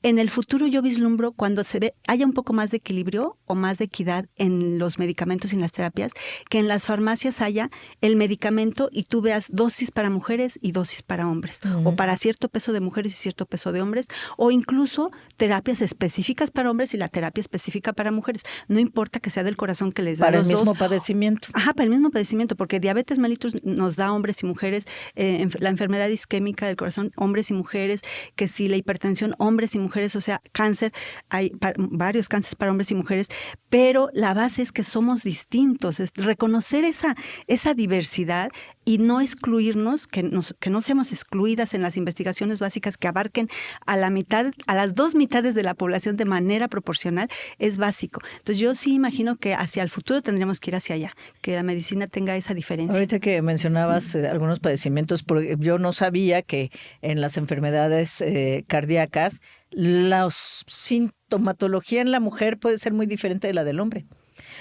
En el futuro yo vislumbro cuando haya un poco más de equilibrio o más de equidad en los medicamentos y en las terapias, que en las farmacias haya el medicamento y tú veas dosis para mujeres y dosis para hombres, o para cierto peso de mujeres y cierto peso de hombres, o incluso terapias específicas para hombres y la terapia específica para mujeres. No importa que sea del corazón que les da para los el mismo dos. padecimiento. Ajá, para el mismo padecimiento, porque diabetes mellitus nos da hombres y mujeres, la enfermedad isquémica del corazón, hombres y mujeres, que si la hipertensión, hombres y mujeres, o sea, cáncer, hay varios cánceres para hombres y mujeres, pero la base es que somos distintos, es reconocer esa diversidad y no excluirnos, que no seamos excluidas en las investigaciones básicas que abarquen a las dos mitades de la población de manera proporcional, es básico. Entonces yo sí imagino que hacia el futuro tendríamos que ir hacia allá, que la medicina tenga esa diferencia. Ahorita que mencionabas algunos padecimientos, porque yo no sabía que en las enfermedades cardíacas la sintomatología en la mujer puede ser muy diferente de la del hombre.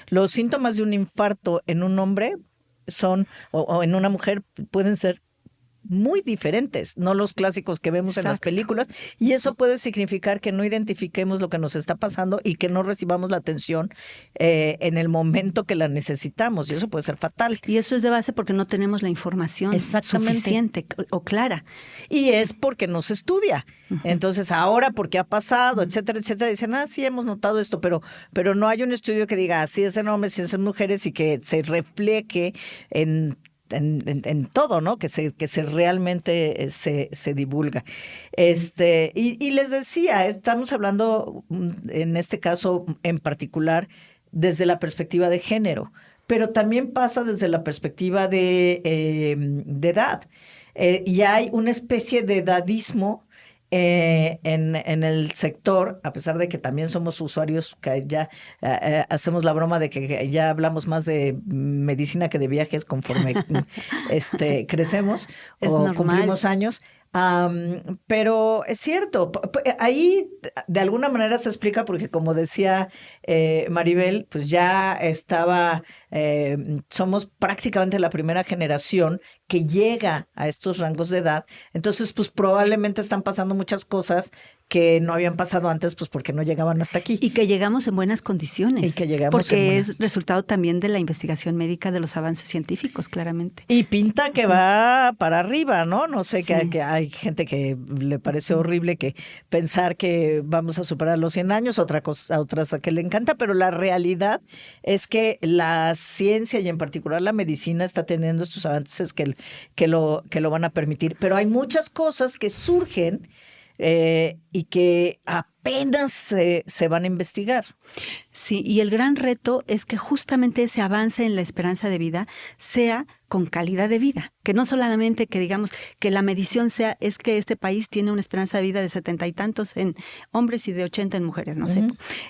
Los síntomas de un infarto en un hombre o en una mujer pueden ser muy diferentes, no los clásicos que vemos en las películas, y eso puede significar que no identifiquemos lo que nos está pasando y que no recibamos la atención en el momento que la necesitamos, y eso puede ser fatal. Y eso es de base porque no tenemos la información suficiente o clara. Y es porque no se estudia. Entonces, ahora porque ha pasado, etcétera, etcétera, dicen, sí hemos notado esto, pero no hay un estudio que diga, si es en hombres, si es en mujeres, y que se refleje en todo, ¿no? Que se realmente se divulga. Y les decía, estamos hablando en este caso en particular desde la perspectiva de género, pero también pasa desde la perspectiva de edad. Y hay una especie de edadismo en el sector, a pesar de que también somos usuarios, que ya hacemos la broma de que ya hablamos más de medicina que de viajes conforme crecemos o cumplimos años. Pero es cierto, ahí de alguna manera se explica porque, como decía Maribel, pues ya somos prácticamente la primera generación que llega a estos rangos de edad. Entonces, pues probablemente están pasando muchas cosas que no habían pasado antes, pues porque no llegaban hasta aquí. Y que llegamos en buenas condiciones. Porque es resultado también de la investigación médica, de los avances científicos, claramente. Y pinta que va para arriba, ¿no? No sé, sí. que hay gente que le parece horrible que pensar que vamos a superar los 100 años, otras a que le encanta, pero la realidad es que la ciencia y en particular la medicina está teniendo estos avances que lo van a permitir. Pero hay muchas cosas que surgen y que apenas se van a investigar. Sí, y el gran reto es que justamente ese avance en la esperanza de vida sea con calidad de vida, que no solamente que digamos que la medición es que este país tiene una esperanza de vida de 70 y tantos en hombres y de 80 en mujeres, no sé,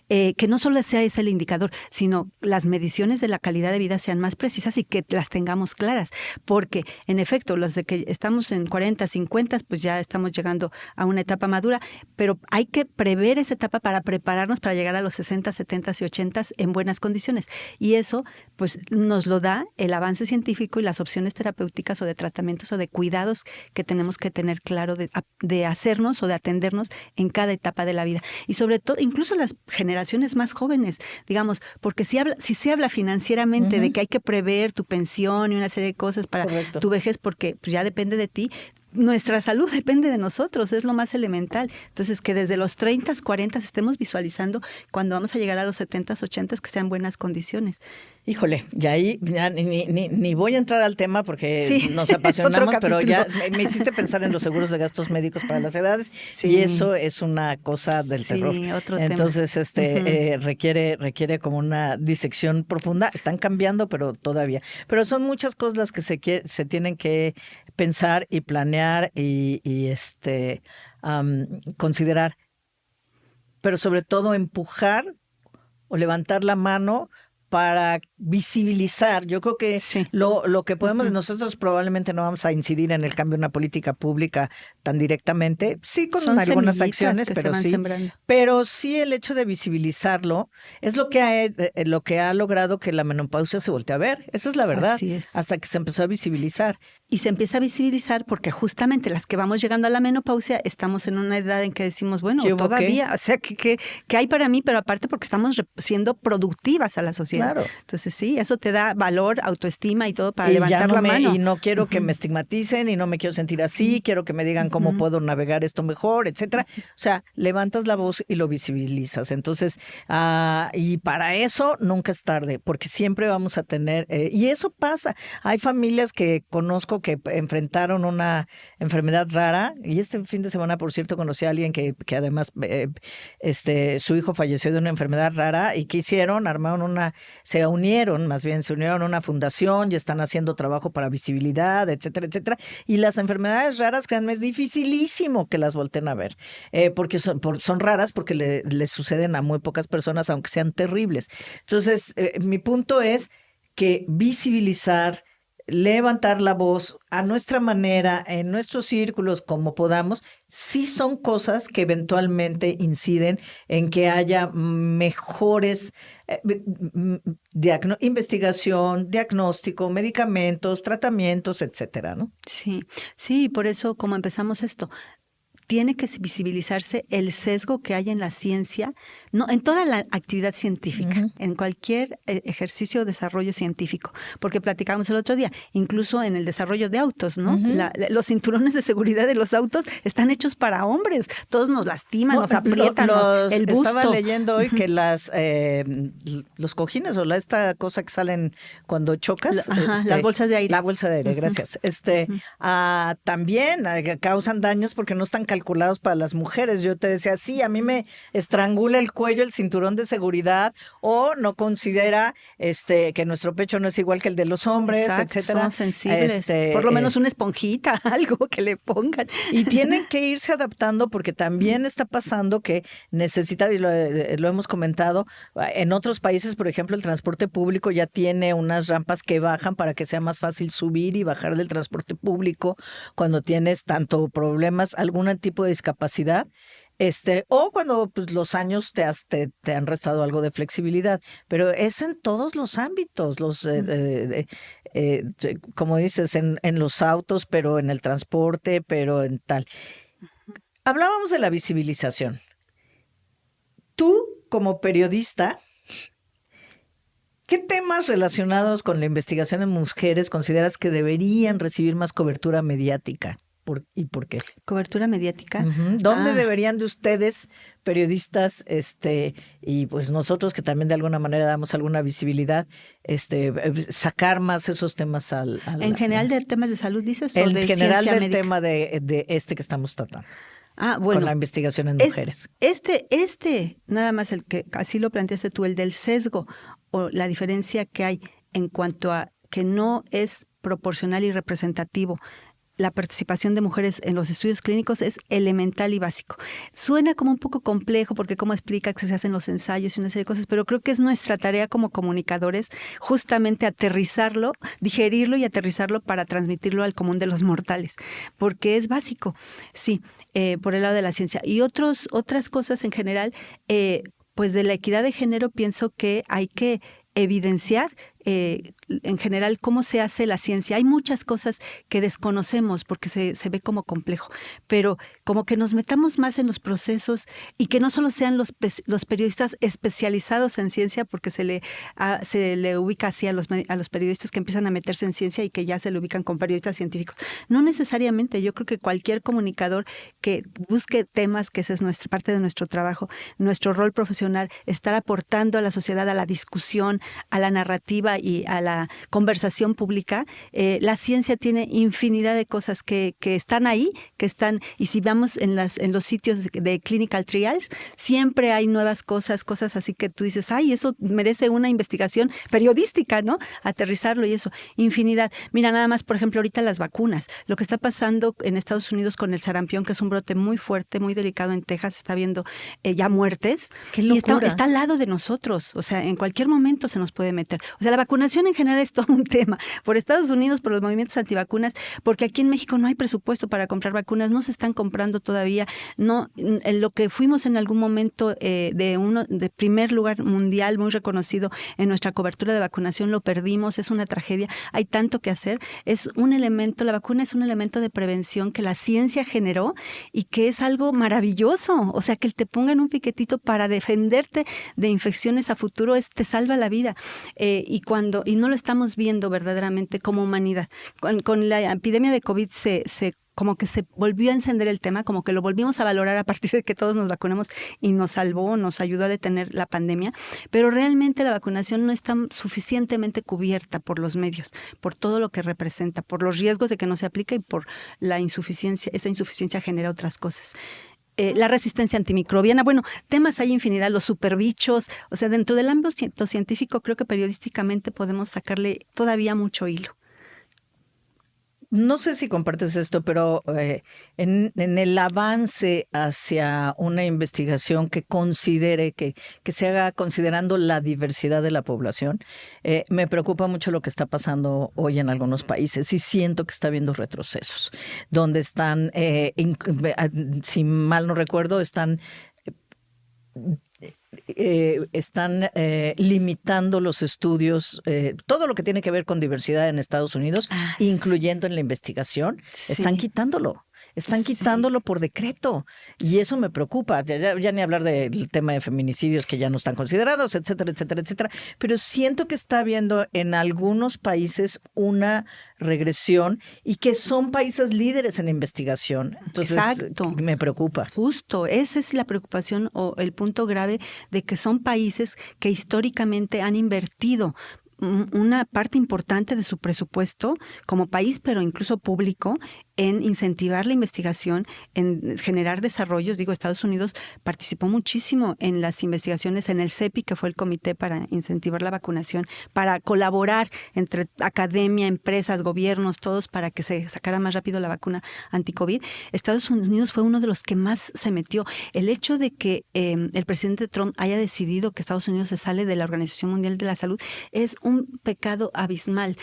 que no solo sea ese el indicador, sino las mediciones de la calidad de vida sean más precisas y que las tengamos claras, porque en efecto, los de que estamos en 40, 50, pues ya estamos llegando a una etapa madura, pero hay que prever esa etapa para prepararnos para llegar a los 60, 70 y 80 en buenas condiciones. Y eso pues nos lo da el avance científico y las opciones terapéuticas o de tratamientos o de cuidados que tenemos que tener claro de hacernos o de atendernos en cada etapa de la vida. Y sobre todo, incluso las generaciones más jóvenes, digamos, porque si se habla financieramente de que hay que prever tu pensión y una serie de cosas para tu vejez, porque pues, ya depende de ti. Nuestra salud depende de nosotros, es lo más elemental. Entonces, que desde los 30, 40 estemos visualizando cuando vamos a llegar a los 70, 80 que sean buenas condiciones. Híjole, y ahí ya ni voy a entrar al tema porque Sí, nos es apasionamos, otro pero ya capítulo. me hiciste pensar en los seguros de gastos médicos para las edades Sí. y eso es una cosa del terror. Sí, otro tema. Entonces, requiere como una disección profunda. Están cambiando, pero todavía. Pero son muchas cosas las que se tienen que pensar y planear y considerar, pero sobre todo empujar o levantar la mano para visibilizar. Yo creo que Sí. lo que podemos, nosotros probablemente no vamos a incidir en el cambio de una política pública tan directamente, sí con Son algunas semillitas acciones, que se pero van sí. sembrando. Pero sí el hecho de visibilizarlo es lo que ha logrado que la menopausia se voltee a ver. Esa es la verdad. Así es. Hasta que se empezó a visibilizar. Y se empieza a visibilizar porque justamente las que vamos llegando a la menopausia estamos en una edad en que decimos, bueno, ¿Qué hubo, todavía, o sea, que hay para mí, pero aparte porque estamos siendo productivas a la sociedad. Claro. Entonces sí, eso te da valor, autoestima y todo para Y levantar ya no la mano. Y no quiero que me estigmaticen y no me quiero sentir así, quiero que me digan cómo puedo navegar esto mejor, etcétera. O sea, levantas la voz y lo visibilizas. Entonces, y para eso nunca es tarde, porque siempre vamos a tener, y eso pasa. Hay familias que conozco que enfrentaron una enfermedad rara, y este fin de semana, por cierto, conocí a alguien que además su hijo falleció de una enfermedad rara, y ¿qué hicieron? Se unieron a una fundación y están haciendo trabajo para visibilidad, etcétera, etcétera. Y las enfermedades raras, créanme, es dificilísimo que las volten a ver, porque son raras, porque le suceden a muy pocas personas, aunque sean terribles. Entonces, mi punto es que visibilizar, levantar la voz a nuestra manera, en nuestros círculos, como podamos, sí son cosas que eventualmente inciden en que haya mejores investigación, diagnóstico, medicamentos, tratamientos, etcétera, ¿no? Sí, por eso como empezamos esto. Tiene que visibilizarse el sesgo que hay en la ciencia, no en toda la actividad científica, en cualquier ejercicio o desarrollo científico, porque platicábamos el otro día, incluso en el desarrollo de autos, ¿no? Los cinturones de seguridad de los autos están hechos para hombres, todos nos lastiman, nos aprietan, el busto. Estaba leyendo hoy que los cojines o esta cosa que salen cuando chocas, las bolsas de aire. La bolsa de aire, gracias. También causan daños porque no están calculados para las mujeres. Yo te decía, sí, a mí me estrangula el cuello el cinturón de seguridad, o no considera que nuestro pecho no es igual que el de los hombres, exacto, etcétera. Somos sensibles. Por lo menos una esponjita, algo que le pongan. Y tienen que irse adaptando, porque también está pasando que necesita, y lo hemos comentado, en otros países, por ejemplo, el transporte público ya tiene unas rampas que bajan para que sea más fácil subir y bajar del transporte público cuando tienes tanto problemas, algún tipo de discapacidad, o cuando pues, los años te han restado algo de flexibilidad, pero es en todos los ámbitos, como dices, en los autos, pero en el transporte, pero en tal. Hablábamos de la visibilización. Tú, como periodista, ¿qué temas relacionados con la investigación en mujeres consideras que deberían recibir más cobertura mediática? ¿Y por qué? Cobertura mediática. ¿Dónde deberían de ustedes, periodistas, y pues nosotros que también de alguna manera damos alguna visibilidad, sacar más esos temas en general de temas de salud, dices, o en de general ciencia del médica? tema de que estamos tratando? Bueno, con la investigación en mujeres. Nada más el que así lo planteaste tú, el del sesgo o la diferencia que hay en cuanto a que no es proporcional y representativo. La participación de mujeres en los estudios clínicos es elemental y básico. Suena como un poco complejo porque cómo explica que se hacen los ensayos y una serie de cosas, pero creo que es nuestra tarea como comunicadores justamente aterrizarlo, digerirlo y aterrizarlo para transmitirlo al común de los mortales, porque es básico, sí, por el lado de la ciencia. Y otras cosas en general, pues de la equidad de género pienso que hay que evidenciar en general cómo se hace la ciencia. Hay muchas cosas que desconocemos porque se ve como complejo, pero como que nos metamos más en los procesos y que no solo sean los periodistas especializados en ciencia, porque se le ubica así a los periodistas que empiezan a meterse en ciencia y que ya se le ubican con periodistas científicos. No necesariamente. Yo creo que cualquier comunicador que busque temas, que esa es parte de nuestro trabajo, nuestro rol profesional, estar aportando a la sociedad, a la discusión, a la narrativa y a la conversación pública. La ciencia tiene infinidad de cosas que están ahí, y si vamos en los sitios de clinical trials, siempre hay nuevas cosas así que tú dices, ay, eso merece una investigación periodística, ¿no? Aterrizarlo y eso, infinidad. Mira, nada más, por ejemplo, ahorita las vacunas, lo que está pasando en Estados Unidos con el sarampión, que es un brote muy fuerte, muy delicado en Texas, está viendo ya muertes. ¡Qué locura! Y está al lado de nosotros, o sea, en cualquier momento se nos puede meter. O sea, la vacunación en general es todo un tema. Por Estados Unidos, por los movimientos antivacunas, porque aquí en México no hay presupuesto para comprar vacunas, no se están comprando todavía. No, en lo que fuimos en algún momento de primer lugar mundial, muy reconocido en nuestra cobertura de vacunación, lo perdimos, es una tragedia. Hay tanto que hacer. La vacuna es un elemento de prevención que la ciencia generó y que es algo maravilloso. O sea, que te pongan un piquetito para defenderte de infecciones a futuro te salva la vida. Y no lo estamos viendo verdaderamente como humanidad. Con la epidemia de COVID como que se volvió a encender el tema, como que lo volvimos a valorar a partir de que todos nos vacunamos y nos salvó, nos ayudó a detener la pandemia, pero realmente la vacunación no está suficientemente cubierta por los medios, por todo lo que representa, por los riesgos de que no se aplique y por esa insuficiencia genera otras cosas. La resistencia antimicrobiana, bueno, temas hay infinidad, los superbichos, o sea, dentro del ámbito científico creo que periodísticamente podemos sacarle todavía mucho hilo. No sé si compartes esto, pero en el avance hacia una investigación que considere, que se haga considerando la diversidad de la población, me preocupa mucho lo que está pasando hoy en algunos países y siento que está habiendo retrocesos, donde están, si mal no recuerdo, están limitando los estudios, todo lo que tiene que ver con diversidad en Estados Unidos, incluyendo en la investigación, están quitándolo. Están quitándolo por decreto y eso me preocupa. Ya ni hablar del tema de feminicidios que ya no están considerados, etcétera, etcétera, etcétera. Pero siento que está habiendo en algunos países una regresión y que son países líderes en investigación. Entonces, exacto, me preocupa. Justo, esa es la preocupación o el punto grave de que son países que históricamente han invertido una parte importante de su presupuesto como país, pero incluso público, en incentivar la investigación, en generar desarrollos. Digo, Estados Unidos participó muchísimo en las investigaciones en el CEPI, que fue el comité para incentivar la vacunación, para colaborar entre academia, empresas, gobiernos, todos para que se sacara más rápido la vacuna anti-COVID. Estados Unidos fue uno de los que más se metió. El hecho de que el presidente Trump haya decidido que Estados Unidos se sale de la Organización Mundial de la Salud es un pecado abismal.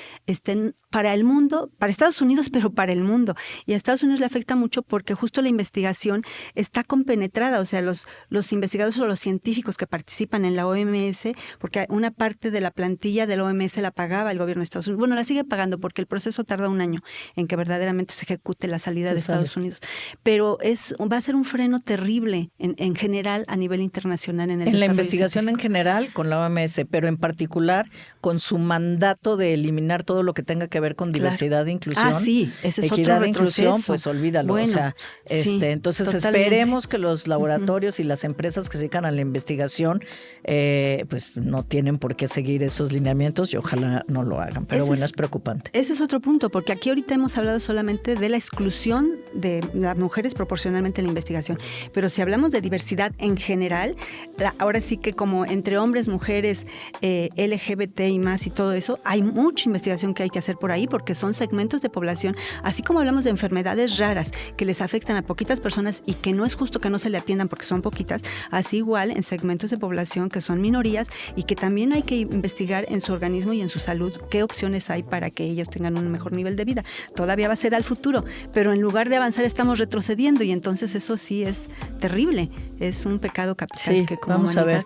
Para el mundo, para Estados Unidos, pero para el mundo. Y a Estados Unidos le afecta mucho porque justo la investigación está compenetrada, o sea, los investigadores o los científicos que participan en la OMS, porque una parte de la plantilla de la OMS la pagaba el gobierno de Estados Unidos. Bueno, la sigue pagando porque el proceso tarda un año en que verdaderamente se ejecute la salida de Estados Unidos. Pero va a ser un freno terrible en general a nivel internacional en la investigación científico. En general con la OMS, pero en particular con su mandato de eliminar todo lo que tenga que ver con diversidad e inclusión. Sí, ese es equidad otro e inclusión, pues olvídalo. Bueno, o sea, entonces totalmente. Esperemos que los laboratorios y las empresas que se dedican a la investigación pues no tienen por qué seguir esos lineamientos y ojalá no lo hagan. Pero es preocupante. Ese es otro punto, porque aquí ahorita hemos hablado solamente de la exclusión de las mujeres proporcionalmente en la investigación. Pero si hablamos de diversidad en general, ahora sí que como entre hombres, mujeres, LGBT y más y todo eso, hay mucha investigación que hay que hacer por ahí porque son segmentos de población, así como hablamos de enfermedades raras que les afectan a poquitas personas y que no es justo que no se le atiendan porque son poquitas, así igual en segmentos de población que son minorías y que también hay que investigar en su organismo y en su salud qué opciones hay para que ellos tengan un mejor nivel de vida. Todavía va a ser al futuro, pero en lugar de avanzar estamos retrocediendo y entonces eso sí es terrible, es un pecado capital que como vamos a ver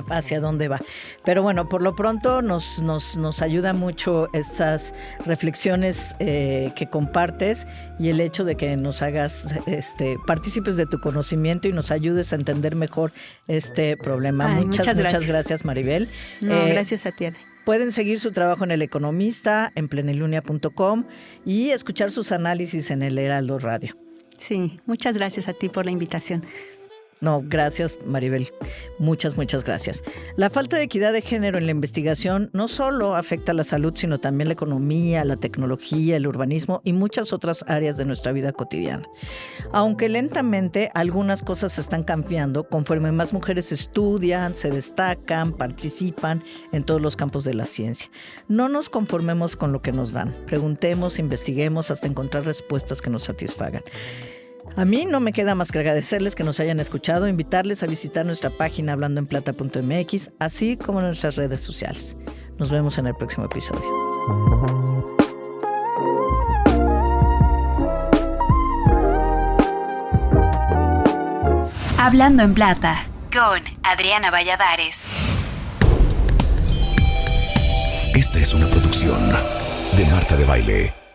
hacia dónde va. Pero bueno, por lo pronto nos ayuda mucho estas reflexiones que compartes y el hecho de que nos hagas partícipes de tu conocimiento y nos ayudes a entender mejor este problema. Muchas gracias, Maribel. Gracias a ti, Adri. Pueden seguir su trabajo en El Economista, en plenilunea.com y escuchar sus análisis en el Heraldo Radio. Sí, muchas gracias a ti por la invitación. No, gracias, Maribel. Muchas gracias. La falta de equidad de género en la investigación no solo afecta a la salud, sino también la economía, la tecnología, el urbanismo y muchas otras áreas de nuestra vida cotidiana. Aunque lentamente, algunas cosas están cambiando conforme más mujeres estudian, se destacan, participan en todos los campos de la ciencia. No nos conformemos con lo que nos dan. Preguntemos, investiguemos hasta encontrar respuestas que nos satisfagan. A mí no me queda más que agradecerles que nos hayan escuchado, invitarles a visitar nuestra página hablandoenplata.mx, así como nuestras redes sociales. Nos vemos en el próximo episodio. Hablando en Plata, con Adriana Valladares. Esta es una producción de Marta de Baile.